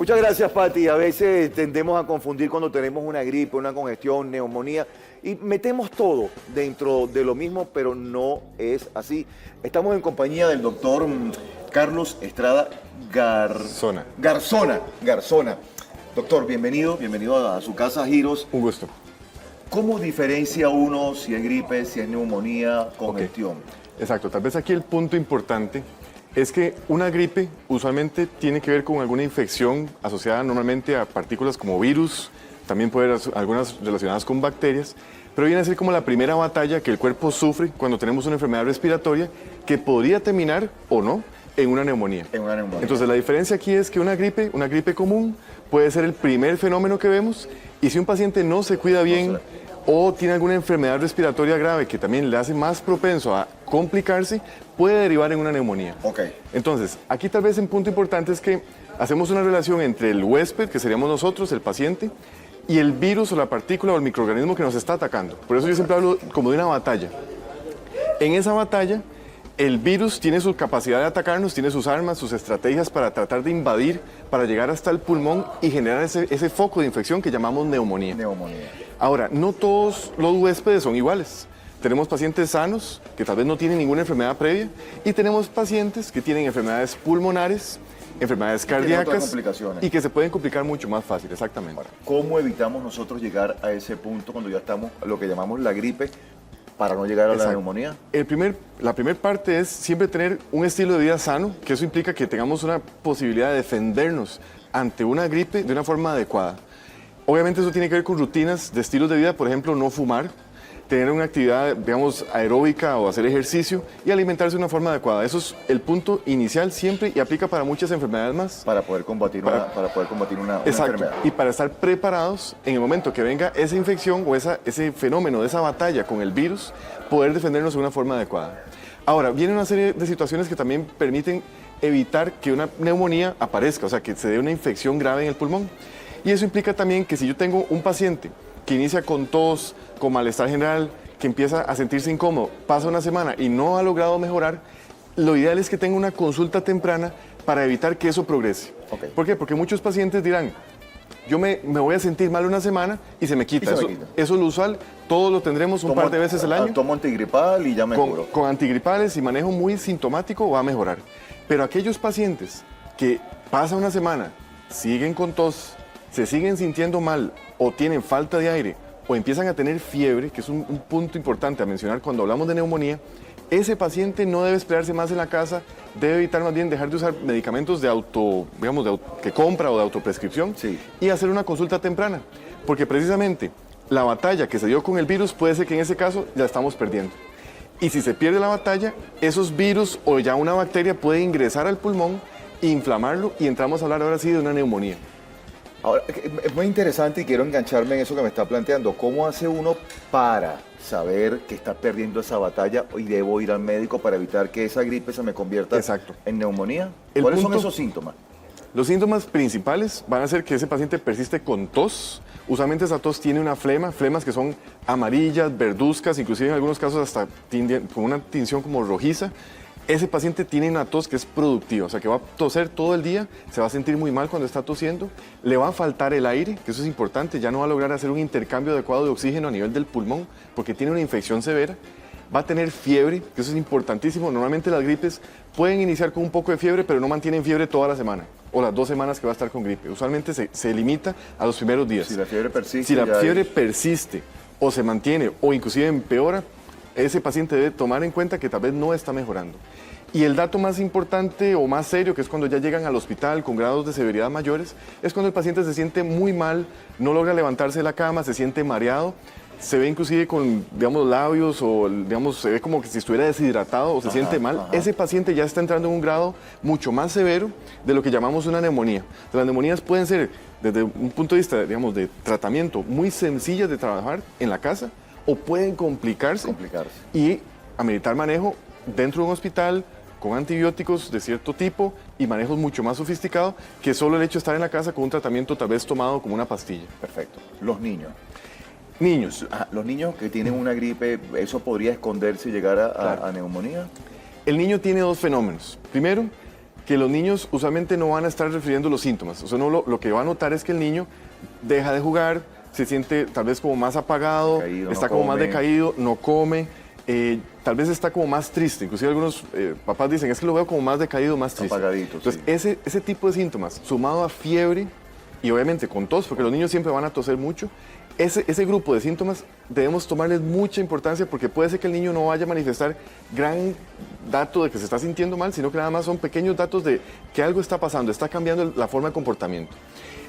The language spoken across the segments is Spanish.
Muchas gracias, Pati. A veces tendemos a confundir cuando tenemos una gripe, una congestión, neumonía y metemos todo dentro de lo mismo, pero no es así. Estamos en compañía del doctor Carlos Estrada Garzona. Doctor, bienvenido a su casa Giros. Un gusto. ¿Cómo diferencia uno si es gripe, si es neumonía, congestión? Exacto, tal vez aquí el punto importante es que una gripe usualmente tiene que ver con alguna infección asociada normalmente a partículas como virus, también puede haber algunas relacionadas con bacterias, pero viene a ser como la primera batalla que el cuerpo sufre cuando tenemos una enfermedad respiratoria que podría terminar o no en una neumonía. Entonces la diferencia aquí es que una gripe común puede ser el primer fenómeno que vemos y si un paciente no se cuida bien o tiene alguna enfermedad respiratoria grave que también le hace más propenso a complicarse, puede derivar en una neumonía. Entonces, aquí tal vez un punto importante es que hacemos una relación entre el huésped, que seríamos nosotros, el paciente, y el virus o la partícula o el microorganismo que nos está atacando. Por eso yo siempre hablo como de una batalla. En esa batalla, el virus tiene su capacidad de atacarnos, tiene sus armas, sus estrategias para tratar de invadir, para llegar hasta el pulmón y generar ese foco de infección que llamamos neumonía. Ahora, no todos los huéspedes son iguales. Tenemos pacientes sanos que tal vez no tienen ninguna enfermedad previa y tenemos pacientes que tienen enfermedades pulmonares, enfermedades cardíacas y que se pueden complicar mucho más fácil, exactamente. Ahora, ¿cómo evitamos nosotros llegar a ese punto cuando ya estamos a lo que llamamos la gripe para no llegar a la neumonía? La primera parte es siempre tener un estilo de vida sano, que eso implica que tengamos una posibilidad de defendernos ante una gripe de una forma adecuada. Obviamente eso tiene que ver con rutinas de estilos de vida, por ejemplo, no fumar, tener una actividad, digamos, aeróbica o hacer ejercicio y alimentarse de una forma adecuada. Eso es el punto inicial siempre y aplica para muchas enfermedades más. Para poder combatir una enfermedad. Y para estar preparados en el momento que venga esa infección o ese fenómeno, esa batalla con el virus, poder defendernos de una forma adecuada. Ahora, viene una serie de situaciones que también permiten evitar que una neumonía aparezca, o sea, que se dé una infección grave en el pulmón. Y eso implica también que si yo tengo un paciente que inicia con tos, con malestar general, que empieza a sentirse incómodo, pasa una semana y no ha logrado mejorar, lo ideal es que tenga una consulta temprana para evitar que eso progrese. ¿Por qué? Porque muchos pacientes dirán, yo me voy a sentir mal una semana y se me quita. Eso es lo usual, todos lo tendremos un par de veces al año. Tomo antigripal y ya mejoro. Con antigripales y manejo muy sintomático va a mejorar. Pero aquellos pacientes que pasa una semana, siguen con tos, se siguen sintiendo mal o tienen falta de aire o empiezan a tener fiebre, que es un punto importante a mencionar cuando hablamos de neumonía, ese paciente no debe esperarse más en la casa, debe evitar más bien dejar de usar medicamentos que compra o de autoprescripción y hacer una consulta temprana, porque precisamente la batalla que se dio con el virus puede ser que en ese caso ya estamos perdiendo. Y si se pierde la batalla, esos virus o ya una bacteria puede ingresar al pulmón, inflamarlo y entramos a hablar ahora sí de una neumonía. Ahora, es muy interesante y quiero engancharme en eso que me está planteando. ¿Cómo hace uno para saber que está perdiendo esa batalla y debo ir al médico para evitar que esa gripe se me convierta en neumonía? ¿Cuáles son esos síntomas? Los síntomas principales van a ser que ese paciente persiste con tos. Usualmente esa tos tiene una flemas que son amarillas, verduzcas, inclusive en algunos casos hasta con una tinción como rojiza. Ese paciente tiene una tos que es productiva, o sea que va a toser todo el día, se va a sentir muy mal cuando está tosiendo, le va a faltar el aire, que eso es importante, ya no va a lograr hacer un intercambio adecuado de oxígeno a nivel del pulmón porque tiene una infección severa, va a tener fiebre, que eso es importantísimo. Normalmente las gripes pueden iniciar con un poco de fiebre, pero no mantienen fiebre toda la semana o las 2 semanas que va a estar con gripe. Usualmente se limita a los primeros días. Si la fiebre persiste. Si la fiebre persiste o se mantiene o inclusive empeora, ese paciente debe tomar en cuenta que tal vez no está mejorando. Y el dato más importante o más serio, que es cuando ya llegan al hospital con grados de severidad mayores, es cuando el paciente se siente muy mal, no logra levantarse de la cama, se siente mareado, se ve inclusive con, digamos, labios o, digamos, se ve como que si estuviera deshidratado o se siente mal. Ese paciente ya está entrando en un grado mucho más severo de lo que llamamos una neumonía. Las neumonías pueden ser, desde un punto de vista, digamos, de tratamiento, muy sencillas de trabajar en la casa, o pueden complicarse y ameritar manejo dentro de un hospital con antibióticos de cierto tipo y manejos mucho más sofisticados que solo el hecho de estar en la casa con un tratamiento tal vez tomado como una pastilla. Perfecto. Los niños. Los niños que tienen una gripe, ¿eso podría esconderse y llegar a neumonía? El niño tiene 2 fenómenos. Primero, que los niños usualmente no van a estar refiriendo los síntomas. O sea, uno lo que va a notar es que el niño deja de jugar, se siente tal vez como más apagado, Decaído, está no como más come. decaído, no come, tal vez está como más triste. Inclusive algunos papás dicen, es que lo veo como más decaído, más triste. Apagadito, Entonces, sí. ese tipo de síntomas, sumado a fiebre y obviamente con tos, porque los niños siempre van a toser mucho, ese grupo de síntomas debemos tomarles mucha importancia porque puede ser que el niño no vaya a manifestar gran dato de que se está sintiendo mal, sino que nada más son pequeños datos de que algo está pasando, está cambiando la forma de comportamiento.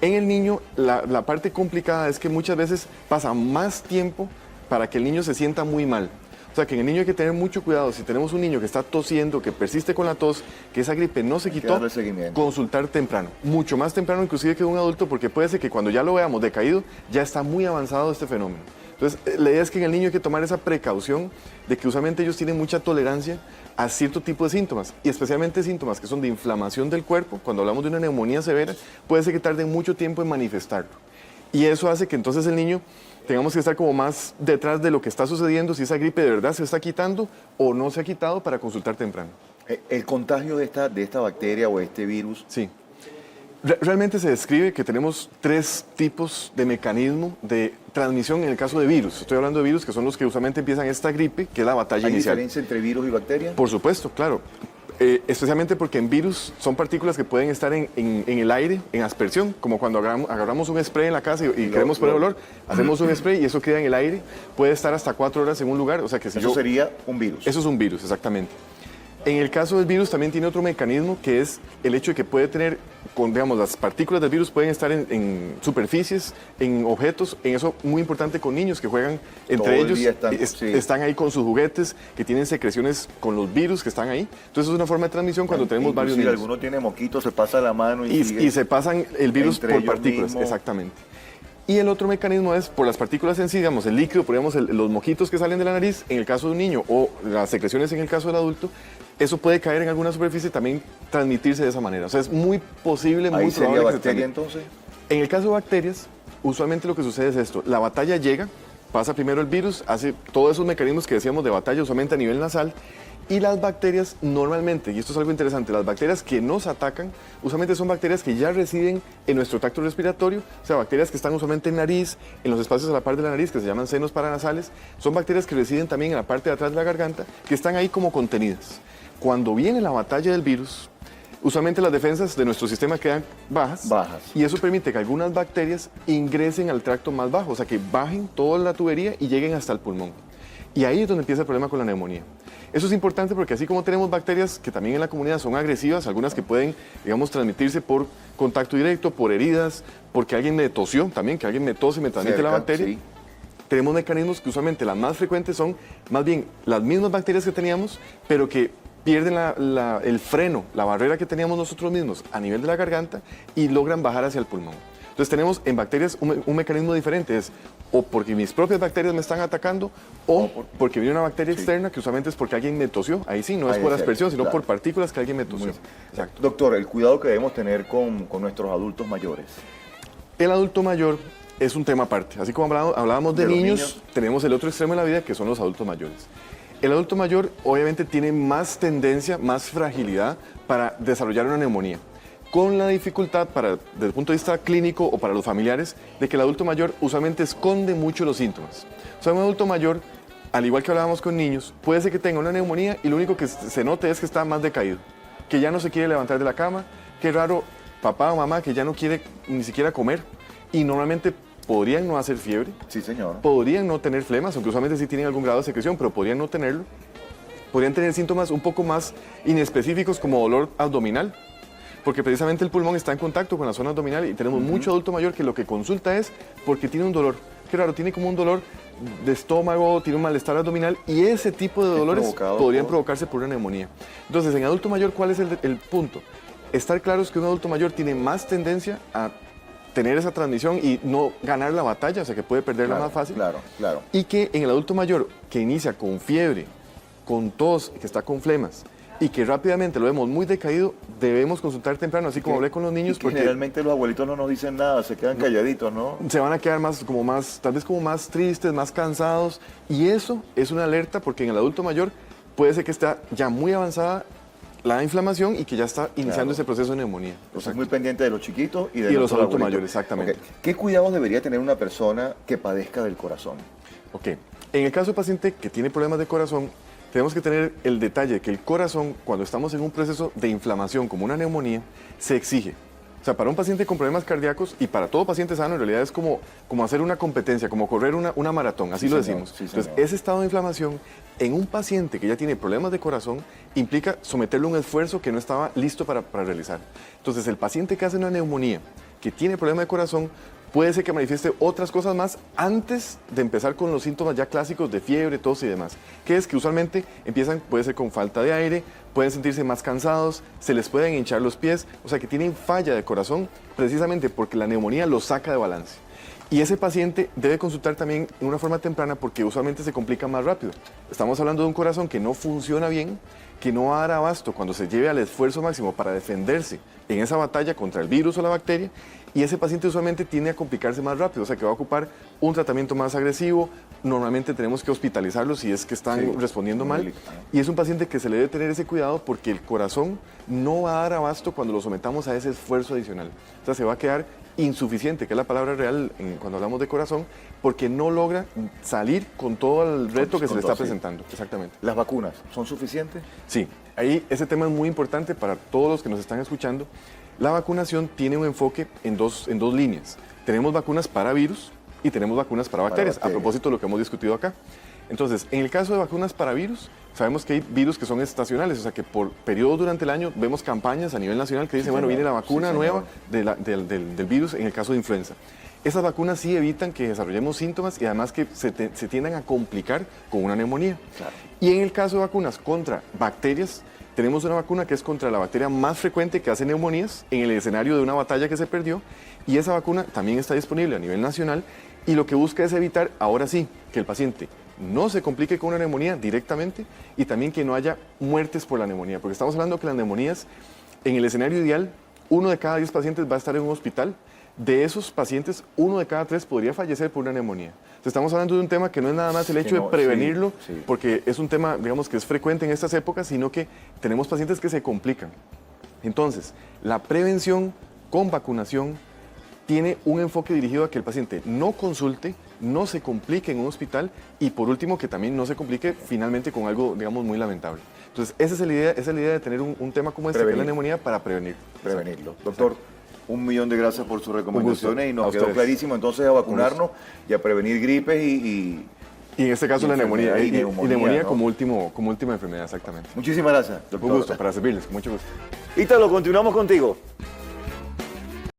En el niño, la parte complicada es que muchas veces pasa más tiempo para que el niño se sienta muy mal. O sea, que en el niño hay que tener mucho cuidado. Si tenemos un niño que está tosiendo, que persiste con la tos, que esa gripe no se quitó, darle seguimiento. consultar temprano. Mucho más temprano inclusive que un adulto, porque puede ser que cuando ya lo veamos decaído, ya está muy avanzado este fenómeno. Entonces, la idea es que en el niño hay que tomar esa precaución de que usualmente ellos tienen mucha tolerancia a cierto tipo de síntomas, y especialmente síntomas que son de inflamación del cuerpo. Cuando hablamos de una neumonía severa, puede ser que tarde mucho tiempo en manifestarlo. Y eso hace que entonces el niño tengamos que estar como más detrás de lo que está sucediendo, si esa gripe de verdad se está quitando o no se ha quitado, para consultar temprano. El contagio de esta bacteria o este virus, Sí. Realmente se describe que tenemos 3 tipos de mecanismo de transmisión en el caso de virus. Estoy hablando de virus que son los que usualmente empiezan esta gripe, que es la batalla ¿hay inicial. diferencia entre virus y bacteria? Por supuesto, claro. Especialmente porque en virus son partículas que pueden estar en el aire, en aspersión, como cuando agarramos un spray en la casa y queremos poner olor, hacemos un spray y eso queda en el aire, puede estar hasta 4 horas en un lugar, o sea que si Eso sería un virus. Eso es un virus, exactamente. En el caso del virus también tiene otro mecanismo, que es el hecho de que puede tener, digamos, las partículas del virus pueden estar en superficies, en objetos, en eso muy importante con niños que juegan entre Todo el ellos, día sí. están ahí con sus juguetes, que tienen secreciones con los virus que están ahí. Entonces es una forma de transmisión cuando tenemos varios Inclusive niños. alguno tiene moquitos, se pasa la mano Y se pasan el virus entre por ellos partículas, mismos. exactamente. Y el otro mecanismo es por las partículas en sí, digamos, el líquido, digamos, los moquitos que salen de la nariz, en el caso de un niño, o las secreciones en el caso del adulto, eso puede caer en alguna superficie y también transmitirse de esa manera. O sea, es muy posible, muy ¿Ahí sería probable que se bacteria transmita. entonces? En el caso de bacterias, usualmente lo que sucede es esto. La batalla llega, pasa primero el virus, hace todos esos mecanismos que decíamos de batalla, usualmente a nivel nasal, y las bacterias normalmente, y esto es algo interesante, las bacterias que nos atacan, usualmente son bacterias que ya residen en nuestro tracto respiratorio, o sea, bacterias que están usualmente en nariz, en los espacios a la par de la nariz, que se llaman senos paranasales, son bacterias que residen también en la parte de atrás de la garganta, que están ahí como contenidas. Cuando viene la batalla del virus, usualmente las defensas de nuestro sistema quedan bajas, y eso permite que algunas bacterias ingresen al tracto más bajo, o sea, que bajen toda la tubería y lleguen hasta el pulmón. Y ahí es donde empieza el problema con la neumonía. Eso es importante porque así como tenemos bacterias que también en la comunidad son agresivas, algunas que pueden, digamos, transmitirse por contacto directo, por heridas, porque alguien me tosió también, que alguien me tose y me transmite la bacteria. Sí. Tenemos mecanismos que usualmente las más frecuentes son más bien las mismas bacterias que teníamos, pero que pierden el freno, la barrera que teníamos nosotros mismos a nivel de la garganta y logran bajar hacia el pulmón. Entonces tenemos en bacterias un mecanismo diferente, es o porque mis propias bacterias me están atacando o porque viene una bacteria externa, que usualmente es porque alguien me tosió. Ahí sí, no es por aspersión, sino por partículas que alguien me tosió. Exacto. Doctor, el cuidado que debemos tener con nuestros adultos mayores. El adulto mayor es un tema aparte. Así como hablábamos de niños, tenemos el otro extremo de la vida, que son los adultos mayores. El adulto mayor obviamente tiene más tendencia, más fragilidad para desarrollar una neumonía, con la dificultad desde el punto de vista clínico o para los familiares, de que el adulto mayor usualmente esconde mucho los síntomas. O sea, un adulto mayor, al igual que hablábamos con niños, puede ser que tenga una neumonía y lo único que se note es que está más decaído, que ya no se quiere levantar de la cama, que raro, papá o mamá que ya no quiere ni siquiera comer, y normalmente podrían no hacer fiebre, Sí, señor. podrían no tener flemas, aunque usualmente sí tienen algún grado de secreción, pero podrían no tenerlo. Podrían tener síntomas un poco más inespecíficos como dolor abdominal, porque precisamente el pulmón está en contacto con la zona abdominal y tenemos mucho adulto mayor que lo que consulta es porque tiene un dolor. Qué raro, tiene como un dolor de estómago, tiene un malestar abdominal y ese tipo de dolores podrían provocarse por una neumonía. Entonces, en adulto mayor, ¿cuál es el punto? Estar claros que un adulto mayor tiene más tendencia a tener esa transmisión y no ganar la batalla, o sea que puede perderla más fácil. Claro. Y que en el adulto mayor que inicia con fiebre, con tos, que está con flemas y que rápidamente lo vemos muy decaído, debemos consultar temprano, así como hablé con los niños. Porque generalmente los abuelitos no nos dicen nada, se quedan calladitos, ¿no? Se van a quedar tal vez como más tristes, más cansados, y eso es una alerta porque en el adulto mayor puede ser que está ya muy avanzada la inflamación y que ya está iniciando Claro. ese proceso de neumonía. Entonces, Exacto. muy pendiente de los chiquitos y de Y de los nosotros adultos abuelitos. mayores, exactamente. Ok. ¿Qué cuidados debería tener una persona que padezca del corazón? Ok. En el caso del paciente que tiene problemas de corazón, tenemos que tener el detalle que el corazón, cuando estamos en un proceso de inflamación como una neumonía, se exige. O sea, para un paciente con problemas cardíacos y para todo paciente sano, en realidad es como hacer una competencia, como correr una maratón, así Sí, lo señor, decimos. sí, Entonces, señor. ese estado de inflamación en un paciente que ya tiene problemas de corazón implica someterle un esfuerzo que no estaba listo para realizar. Entonces, el paciente que hace una neumonía, que tiene problema de corazón, puede ser que manifieste otras cosas más antes de empezar con los síntomas ya clásicos de fiebre, tos y demás. Que es que usualmente empiezan, puede ser con falta de aire, pueden sentirse más cansados, se les pueden hinchar los pies, o sea que tienen falla de corazón precisamente porque la neumonía los saca de balance. Y ese paciente debe consultar también en una forma temprana porque usualmente se complica más rápido. Estamos hablando de un corazón que no funciona bien, que no va a dar abasto cuando se lleve al esfuerzo máximo para defenderse en esa batalla contra el virus o la bacteria, y ese paciente usualmente tiende a complicarse más rápido, o sea que va a ocupar un tratamiento más agresivo, normalmente tenemos que hospitalizarlo si es que están Sí, respondiendo muy mal, delicado. y es un paciente que se le debe tener ese cuidado porque el corazón no va a dar abasto cuando lo sometamos a ese esfuerzo adicional, o sea se va a quedar insuficiente, que es la palabra real cuando hablamos de corazón, porque no logra salir con todo el reto que se le está todo, sí. presentando. Exactamente. ¿Las vacunas son suficientes? Sí, ahí ese tema es muy importante para todos los que nos están escuchando. La vacunación tiene un enfoque en dos líneas. Tenemos vacunas para virus y tenemos vacunas para bacterias, a propósito de lo que hemos discutido acá. Entonces, en el caso de vacunas para virus, sabemos que hay virus que son estacionales, o sea que por periodos durante el año vemos campañas a nivel nacional que dicen, Sí, bueno, señor. viene la vacuna Sí, nueva señor. del virus en el caso de influenza. Esas vacunas sí evitan que desarrollemos síntomas y además que se tiendan a complicar con una neumonía. Claro. Y en el caso de vacunas contra bacterias, tenemos una vacuna que es contra la bacteria más frecuente que hace neumonías en el escenario de una batalla que se perdió, y esa vacuna también está disponible a nivel nacional y lo que busca es evitar, ahora sí, que el paciente no se complique con una neumonía directamente y también que no haya muertes por la neumonía, porque estamos hablando que las neumonías, en el escenario ideal, 1 de cada 10 pacientes va a estar en un hospital. De esos pacientes, 1 de cada 3 podría fallecer por una neumonía. Entonces, estamos hablando de un tema que no es nada más el hecho de prevenirlo, sí. porque es un tema, digamos, que es frecuente en estas épocas, sino que tenemos pacientes que se complican. Entonces, la prevención con vacunación tiene un enfoque dirigido a que el paciente no consulte, no se complique en un hospital y por último que también no se complique finalmente con algo, digamos, muy lamentable. Entonces, esa es la idea de tener un tema como este, que es la neumonía, para prevenir. Prevenirlo. Doctor, 1.000.000 de gracias por sus recomendaciones y A nos quedó ustedes. clarísimo entonces a vacunarnos y a prevenir gripes y Y en este caso Y la neumonía, enfermedad y y neumonía ¿no? como última enfermedad, exactamente. Muchísimas gracias, doctor. Un gusto, para servirles, con mucho gusto. Ítalo, continuamos contigo.